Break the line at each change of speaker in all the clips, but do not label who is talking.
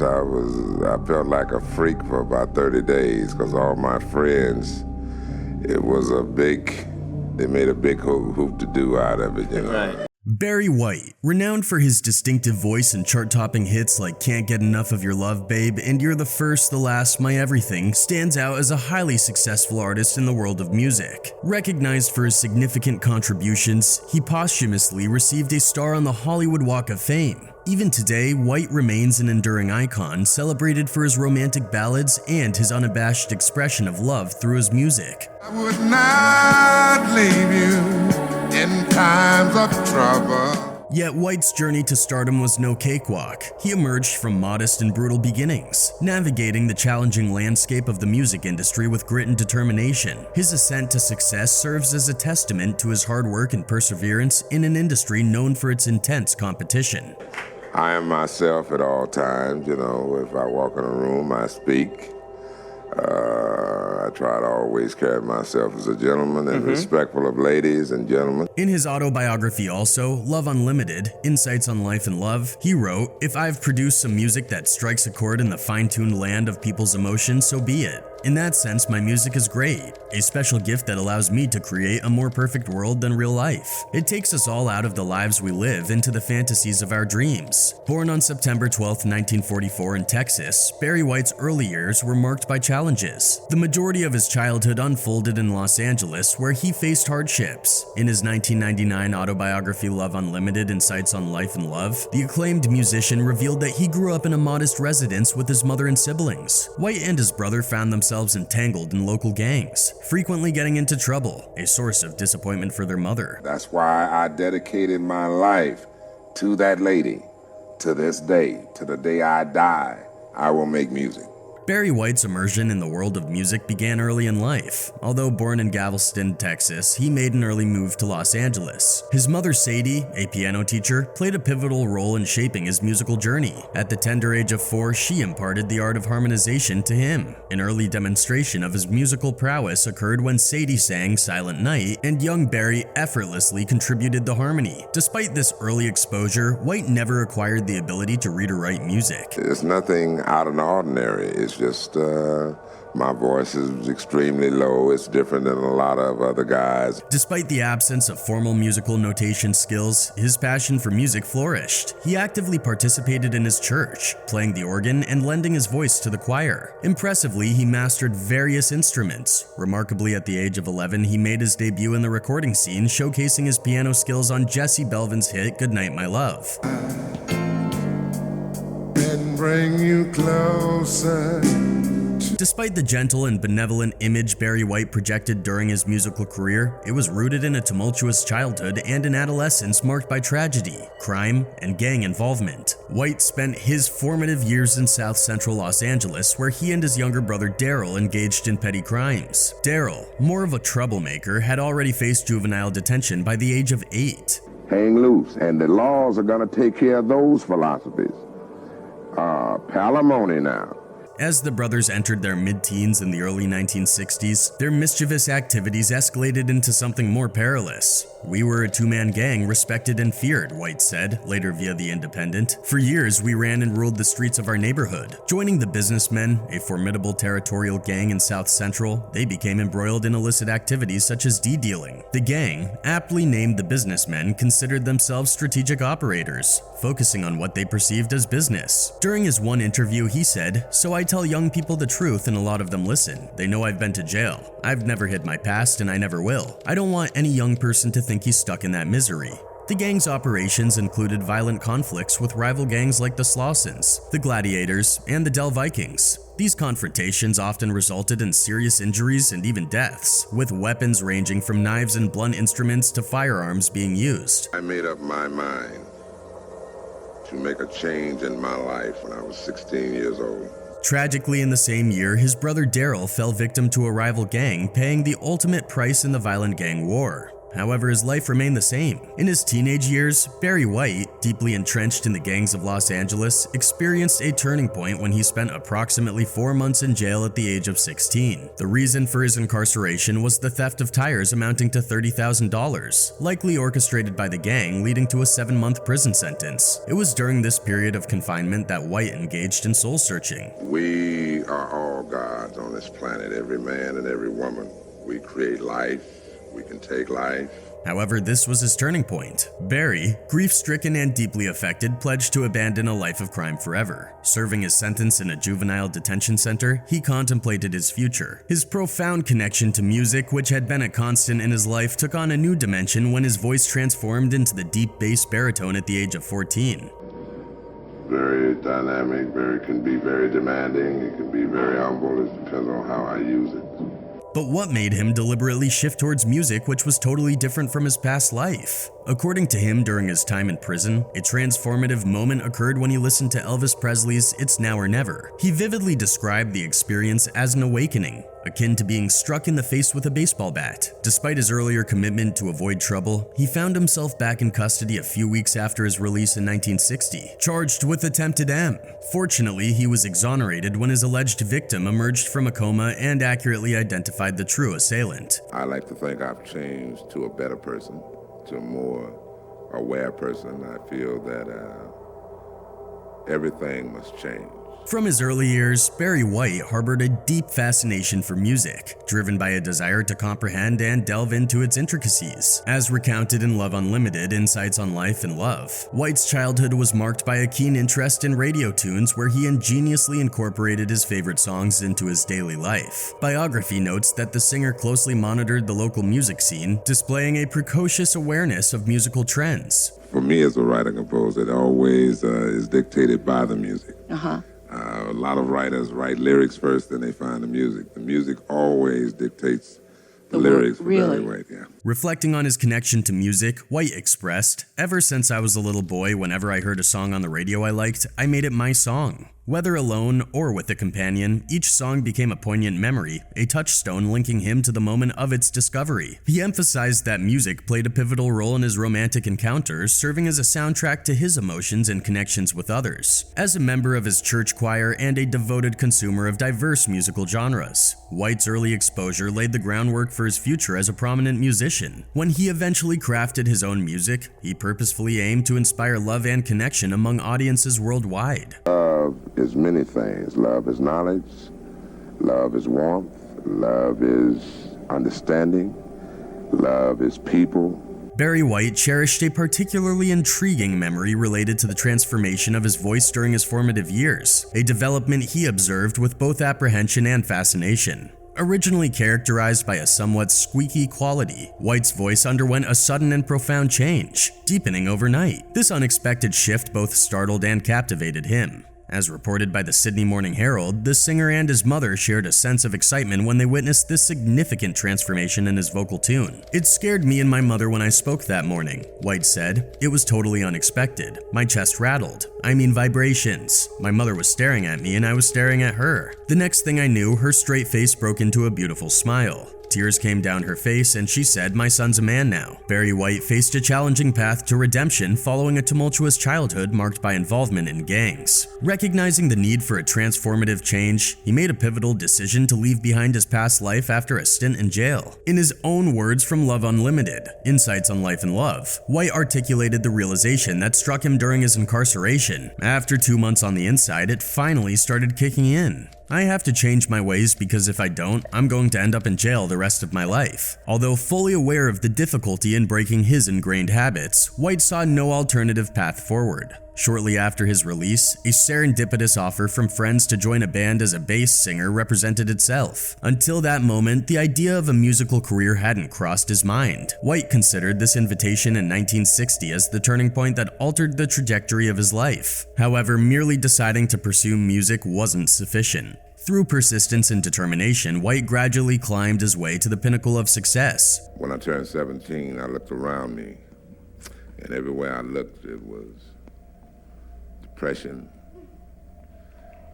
I felt like a freak for about 30 days because all my friends, they made a big hoop to do out of it, you know.
Right.
Barry White, renowned for his distinctive voice and chart-topping hits like Can't Get Enough of Your Love, Babe, and You're the First, the Last, My Everything, stands out as a highly successful artist in the world of music. Recognized for his significant contributions, he posthumously received a star on the Hollywood Walk of Fame. Even today, White remains an enduring icon, celebrated for his romantic ballads and his unabashed expression of love through his music.
I would not leave you in times of trouble.
Yet White's journey to stardom was no cakewalk. He emerged from modest and brutal beginnings, navigating the challenging landscape of the music industry with grit and determination. His ascent to success serves as a testament to his hard work and perseverance in an industry known for its intense competition.
I am myself at all times, you know. If I walk in a room, I speak. I try to always carry myself as a gentleman and respectful of ladies and gentlemen.
In his autobiography also, Love Unlimited, Insights on Life and Love, he wrote, "If I've produced some music that strikes a chord in the fine-tuned land of people's emotions, so be it. In that sense, my music is great, a special gift that allows me to create a more perfect world than real life. It takes us all out of the lives we live into the fantasies of our dreams." Born on September 12, 1944 in Texas, Barry White's early years were marked by challenges. The majority of his childhood unfolded in Los Angeles, where he faced hardships. In his 1999 autobiography Love Unlimited, Insights on Life and Love, the acclaimed musician revealed that he grew up in a modest residence with his mother and siblings. White and his brother found themselves entangled in local gangs, frequently getting into trouble, a source of disappointment for their mother.
That's why I dedicated my life to that lady. To this day, to the day I die, I will make music.
Barry White's immersion in the world of music began early in life. Although born in Galveston, Texas, he made an early move to Los Angeles. His mother, Sadie, a piano teacher, played a pivotal role in shaping his musical journey. At the tender age of 4, she imparted the art of harmonization to him. An early demonstration of his musical prowess occurred when Sadie sang Silent Night, and young Barry effortlessly contributed the harmony. Despite this early exposure, White never acquired the ability to read or write music.
It's nothing out of the ordinary. It's just my voice is extremely low. It's different than a lot of other guys.
Despite the absence of formal musical notation skills, his passion for music flourished. He actively participated in his church, playing the organ and lending his voice to the choir. Impressively, he mastered various instruments. Remarkably, at the age of 11, he made his debut in the recording scene, showcasing his piano skills on Jesse Belvin's hit Goodnight My Love.
And bring you closer.
Despite the gentle and benevolent image Barry White projected during his musical career, it was rooted in a tumultuous childhood and an adolescence marked by tragedy, crime, and gang involvement. White spent his formative years in South Central Los Angeles, where he and his younger brother Daryl engaged in petty crimes. Daryl, more of a troublemaker, had already faced juvenile detention by the age of 8.
Hang loose, and the laws are going to take care of those philosophies. Palimony now.
As the brothers entered their mid-teens in the early 1960s, their mischievous activities escalated into something more perilous. "We were a two-man gang respected and feared," White said, later via The Independent. "For years, we ran and ruled the streets of our neighborhood. Joining the Businessmen, a formidable territorial gang in South Central, they became embroiled in illicit activities such as dealing. The gang, aptly named the Businessmen, considered themselves strategic operators, focusing on what they perceived as business." During his one interview, he said, "So I tell young people the truth and a lot of them listen. They know I've been to jail. I've never hid my past and I never will. I don't want any young person to think he's stuck in that misery." The gang's operations included violent conflicts with rival gangs like the Slawsons, the Gladiators, and the Del Vikings. These confrontations often resulted in serious injuries and even deaths, with weapons ranging from knives and blunt instruments to firearms being used.
I made up my mind to make a change in my life when I was 16 years old.
Tragically, in the same year, his brother Daryl fell victim to a rival gang, paying the ultimate price in the violent gang war. However, his life remained the same. In his teenage years, Barry White, deeply entrenched in the gangs of Los Angeles, experienced a turning point when he spent approximately 4 months in jail at the age of 16. The reason for his incarceration was the theft of tires amounting to $30,000, likely orchestrated by the gang, leading to a 7-month prison sentence. It was during this period of confinement that White engaged in soul searching.
We are all gods on this planet, every man and every woman. We create life, we can take life.
However, this was his turning point. Barry, grief-stricken and deeply affected, pledged to abandon a life of crime forever. Serving his sentence in a juvenile detention center, he contemplated his future. His profound connection to music, which had been a constant in his life, took on a new dimension when his voice transformed into the deep bass baritone at the age of 14.
Very dynamic, can be very demanding, it can be very humble, it depends on how I use it.
But what made him deliberately shift towards music which was totally different from his past life? According to him, during his time in prison, a transformative moment occurred when he listened to Elvis Presley's It's Now or Never. He vividly described the experience as an awakening, akin to being struck in the face with a baseball bat. Despite his earlier commitment to avoid trouble, he found himself back in custody a few weeks after his release in 1960, charged with attempted M. Fortunately, he was exonerated when his alleged victim emerged from a coma and accurately identified the true assailant.
I like to think I've changed to a better person, to a more aware person. I feel that everything must change.
From his early years, Barry White harbored a deep fascination for music, driven by a desire to comprehend and delve into its intricacies. As recounted in Love Unlimited, Insights on Life and Love, White's childhood was marked by a keen interest in radio tunes where he ingeniously incorporated his favorite songs into his daily life. Biography notes that the singer closely monitored the local music scene, displaying a precocious awareness of musical trends.
For me as a writer-composer, it always is dictated by the music. A lot of writers write lyrics first, then they find the music. The music always dictates the lyrics for Barry White, yeah.
Reflecting on his connection to music, White expressed, "Ever since I was a little boy, whenever I heard a song on the radio I liked, I made it my song. Whether alone or with a companion, each song became a poignant memory, a touchstone linking him to the moment of its discovery." He emphasized that music played a pivotal role in his romantic encounters, serving as a soundtrack to his emotions and connections with others. As a member of his church choir and a devoted consumer of diverse musical genres, White's early exposure laid the groundwork for his future as a prominent musician. When he eventually crafted his own music, he purposefully aimed to inspire love and connection among audiences worldwide.
Love is many things. Love is knowledge, love is warmth, love is understanding, love is people.
Barry White cherished a particularly intriguing memory related to the transformation of his voice during his formative years, a development he observed with both apprehension and fascination. Originally characterized by a somewhat squeaky quality, White's voice underwent a sudden and profound change, deepening overnight. This unexpected shift both startled and captivated him. As reported by the Sydney Morning Herald, the singer and his mother shared a sense of excitement when they witnessed this significant transformation in his vocal tune. "It scared me and my mother when I spoke that morning," White said. "It was totally unexpected. My chest rattled. I mean vibrations. My mother was staring at me and I was staring at her. The next thing I knew, her straight face broke into a beautiful smile. Tears came down her face and she said, 'My son's a man now.'" Barry White faced a challenging path to redemption following a tumultuous childhood marked by involvement in gangs. Recognizing the need for a transformative change, he made a pivotal decision to leave behind his past life after a stint in jail. In his own words from Love Unlimited, Insights on Life and Love, White articulated the realization that struck him during his incarceration. "After 2 months on the inside, it finally started kicking in. I have to change my ways because if I don't, I'm going to end up in jail the rest of my life." Although fully aware of the difficulty in breaking his ingrained habits, White saw no alternative path forward. Shortly after his release, a serendipitous offer from friends to join a band as a bass singer represented itself. Until that moment, the idea of a musical career hadn't crossed his mind. White considered this invitation in 1960 as the turning point that altered the trajectory of his life. However, merely deciding to pursue music wasn't sufficient. Through persistence and determination, White gradually climbed his way to the pinnacle of success.
When I turned 17, I looked around me, and everywhere I looked, it was depression,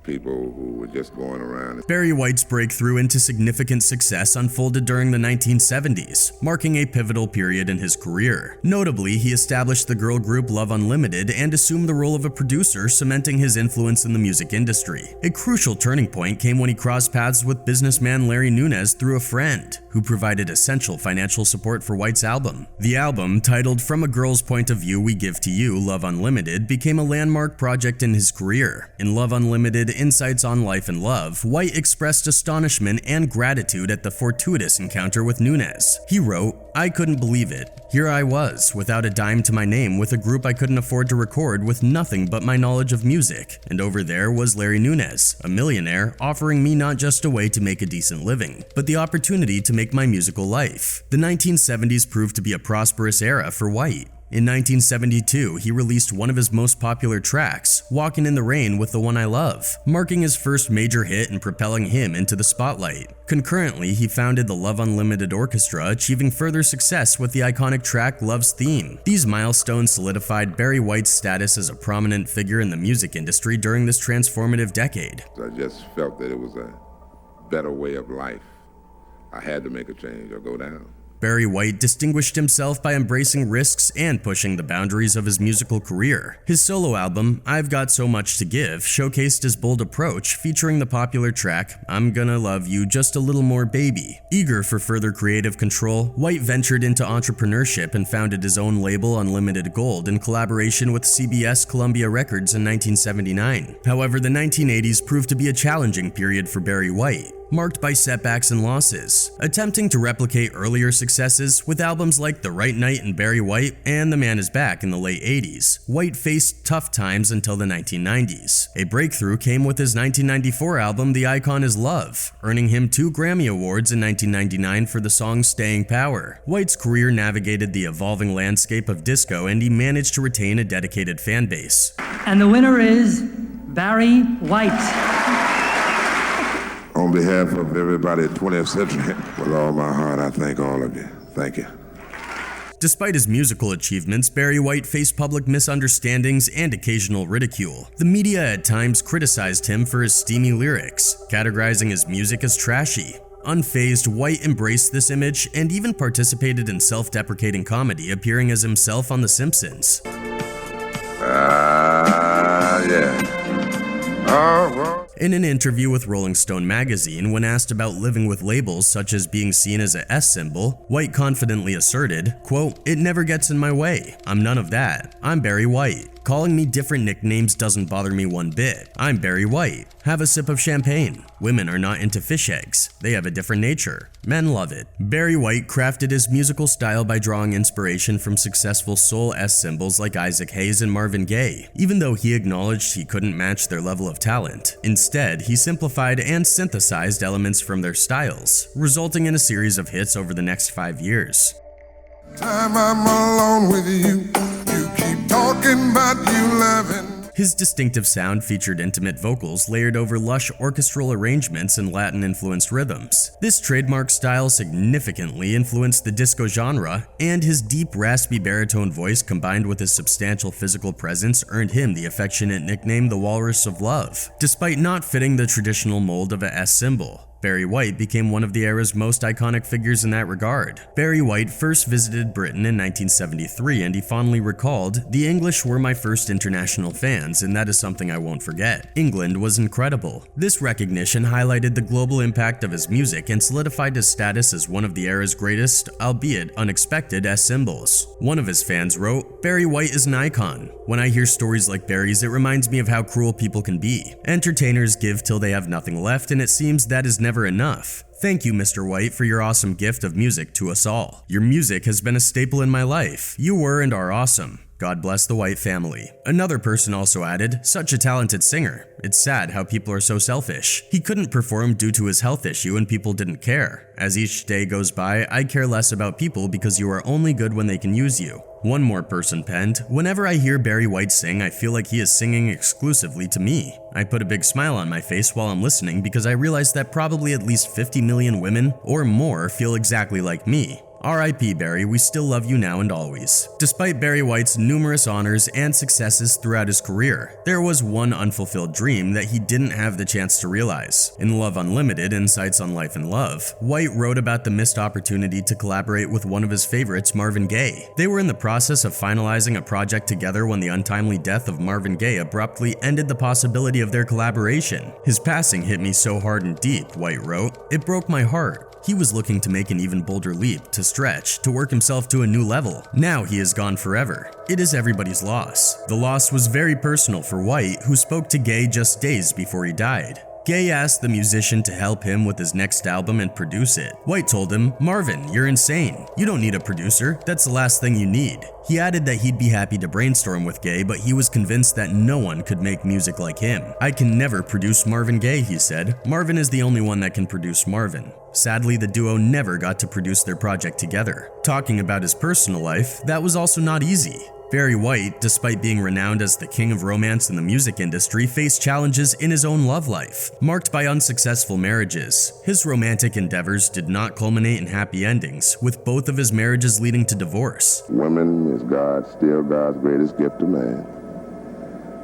people who were just going around.
Barry White's breakthrough into significant success unfolded during the 1970s, marking a pivotal period in his career. Notably, he established the girl group Love Unlimited and assumed the role of a producer, cementing his influence in the music industry. A crucial turning point came when he crossed paths with businessman Larry Nunez through a friend, who provided essential financial support for White's album. The album, titled From a Girl's Point of View We Give to You, Love Unlimited, became a landmark project in his career. In Love Unlimited, Insights on Life and Love, White expressed astonishment and gratitude at the fortuitous encounter with Nunez. He wrote, "I couldn't believe it. Here I was, without a dime to my name, with a group I couldn't afford to record, with nothing but my knowledge of music. And over there was Larry Nunez, a millionaire, offering me not just a way to make a decent living, but the opportunity to make my musical life." The 1970s proved to be a prosperous era for White. In 1972, he released one of his most popular tracks, Walkin' in the Rain with the One I Love, marking his first major hit and propelling him into the spotlight. Concurrently, he founded the Love Unlimited Orchestra, achieving further success with the iconic track Love's Theme. These milestones solidified Barry White's status as a prominent figure in the music industry during this transformative decade.
I just felt that it was a better way of life. I had to make a change or go down.
Barry White distinguished himself by embracing risks and pushing the boundaries of his musical career. His solo album, I've Got So Much to Give, showcased his bold approach, featuring the popular track, I'm Gonna Love You Just a Little More Baby. Eager for further creative control, White ventured into entrepreneurship and founded his own label Unlimited Gold in collaboration with CBS Columbia Records in 1979. However, the 1980s proved to be a challenging period for Barry White, marked by setbacks and losses. Attempting to replicate earlier successes with albums like The Right Night and Barry White and The Man Is Back in the late 80s, White faced tough times until the 1990s. A breakthrough came with his 1994 album The Icon Is Love, earning him 2 Grammy Awards in 1999 for the song Staying Power. White's career navigated the evolving landscape of disco, and he managed to retain a dedicated fan base.
And the winner is Barry White.
On behalf of everybody at 20th Century, with all my heart, I thank all of you. Thank you.
Despite his musical achievements, Barry White faced public misunderstandings and occasional ridicule. The media at times criticized him for his steamy lyrics, categorizing his music as trashy. Unfazed, White embraced this image and even participated in self-deprecating comedy, appearing as himself on The Simpsons. In an interview with Rolling Stone magazine, when asked about living with labels such as being seen as a S symbol, White confidently asserted, quote, "It never gets in my way. I'm none of that. I'm Barry White. Calling me different nicknames doesn't bother me one bit. I'm Barry White. Have a sip of champagne. Women are not into fish eggs. They have a different nature. Men love it." Barry White crafted his musical style by drawing inspiration from successful soul S symbols like Isaac Hayes and Marvin Gaye, even though he acknowledged he couldn't match their level of talent. Instead, he simplified and synthesized elements from their styles, resulting in a series of hits over the next 5 years.
Time I'm alone with you, you keep talking about you loving.
His distinctive sound featured intimate vocals layered over lush orchestral arrangements and Latin-influenced rhythms. This trademark style significantly influenced the disco genre, and his deep, raspy baritone voice combined with his substantial physical presence earned him the affectionate nickname the Walrus of Love. Despite not fitting the traditional mold of a S symbol, Barry White became one of the era's most iconic figures in that regard. Barry White first visited Britain in 1973, and he fondly recalled, "The English were my first international fans, and that is something I won't forget. England was incredible." This recognition highlighted the global impact of his music and solidified his status as one of the era's greatest, albeit unexpected, S symbols. One of his fans wrote, "Barry White is an icon. When I hear stories like Barry's, it reminds me of how cruel people can be. Entertainers give till they have nothing left, and it seems that is never enough. Thank you, Mr. White, for your awesome gift of music to us all. Your music has been a staple in my life. You were and are awesome. God bless the White family." Another person also added, "Such a talented singer. It's sad how people are so selfish. He couldn't perform due to his health issue and people didn't care. As each day goes by, I care less about people because you are only good when they can use you." One more person penned, "Whenever I hear Barry White sing, I feel like he is singing exclusively to me. I put a big smile on my face while I'm listening because I realize that probably at least 50 million women or more feel exactly like me. R.I.P. Barry, we still love you now and always. Despite Barry White's numerous honors and successes throughout his career, there was one unfulfilled dream that he didn't have the chance to realize. In Love Unlimited, Insights on Life and Love, White wrote about the missed opportunity to collaborate with one of his favorites, Marvin Gaye. They were in the process of finalizing a project together when the untimely death of Marvin Gaye abruptly ended the possibility of their collaboration. His passing hit me so hard and deep, White wrote. It broke my heart. He was looking to make an even bolder leap, to stretch, to work himself to a new level. Now he is gone forever. It is everybody's loss. The loss was very personal for White, who spoke to Gaye just days before he died. Gaye asked the musician to help him with his next album and produce it. White told him, "Marvin, you're insane. You don't need a producer. That's the last thing you need." He added that he'd be happy to brainstorm with Gaye, but he was convinced that no one could make music like him. "I can never produce Marvin Gaye," he said. "Marvin is the only one that can produce Marvin." Sadly, the duo never got to produce their project together. Talking about his personal life, that was also not easy. Barry White, despite being renowned as the king of romance in the music industry, faced challenges in his own love life, marked by unsuccessful marriages. His romantic endeavors did not culminate in happy endings, with both of his marriages leading to divorce.
Women is still God's greatest gift to man.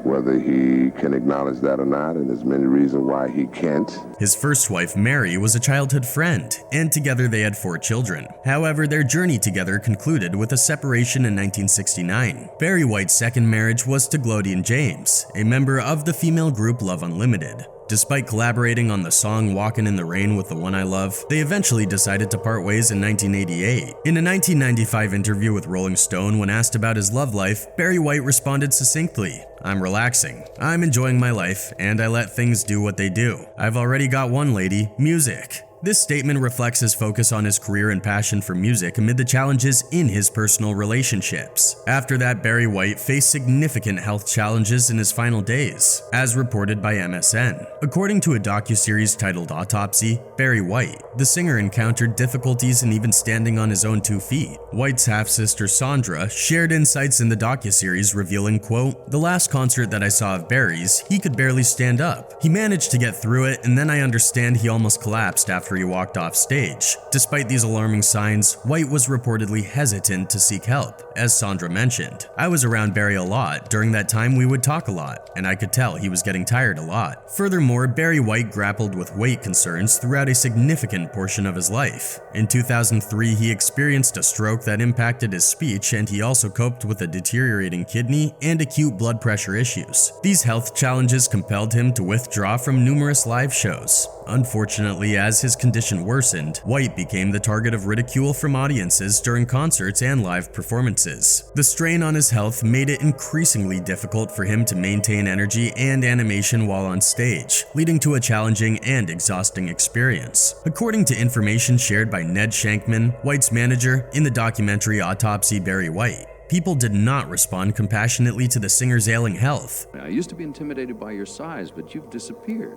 Whether he can acknowledge that or not, and there's many reasons why he can't.
His first wife, Mary, was a childhood friend, and together they had 4 children. However, their journey together concluded with a separation in 1969. Barry White's second marriage was to Glodian James, a member of the female group Love Unlimited. Despite collaborating on the song Walkin' in the Rain with the One I Love, they eventually decided to part ways in 1988. In a 1995 interview with Rolling Stone, when asked about his love life, Barry White responded succinctly, "I'm relaxing. I'm enjoying my life, and I let things do what they do. I've already got one lady, music." This statement reflects his focus on his career and passion for music amid the challenges in his personal relationships. After that, Barry White faced significant health challenges in his final days, as reported by MSN. According to a docuseries titled Autopsy, Barry White, the singer encountered difficulties in even standing on his own 2 feet. White's half-sister Sandra shared insights in the docuseries revealing, quote, "The last concert that I saw of Barry's, he could barely stand up. He managed to get through it, and then I understand he almost collapsed after he walked off stage." Despite these alarming signs, White was reportedly hesitant to seek help, as Sandra mentioned. "I was around Barry a lot. During that time we would talk a lot, and I could tell he was getting tired a lot." Furthermore, Barry White grappled with weight concerns throughout a significant portion of his life. In 2003, he experienced a stroke that impacted his speech, and he also coped with a deteriorating kidney and acute blood pressure issues. These health challenges compelled him to withdraw from numerous live shows. Unfortunately, as his condition worsened, White became the target of ridicule from audiences during concerts and live performances. The strain on his health made it increasingly difficult for him to maintain energy and animation while on stage, leading to a challenging and exhausting experience. According to information shared by Ned Shankman, White's manager, in the documentary Autopsy Barry White, people did not respond compassionately to the singer's ailing health.
"I used to be intimidated by your size, but you've disappeared.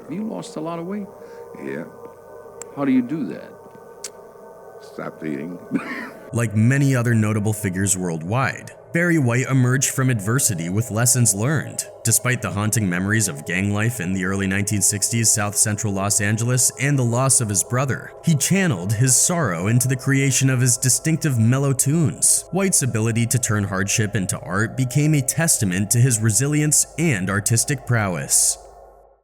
Have you lost a lot of weight?
Yeah,
How do you do that?"
stopped eating.
Like many other notable figures worldwide, Barry White emerged from adversity with lessons learned. Despite the haunting memories of gang life in the early 1960s South Central Los Angeles and the loss of his brother, he channeled his sorrow into the creation of his distinctive mellow tunes. White's ability to turn hardship into art became a testament to his resilience and artistic prowess.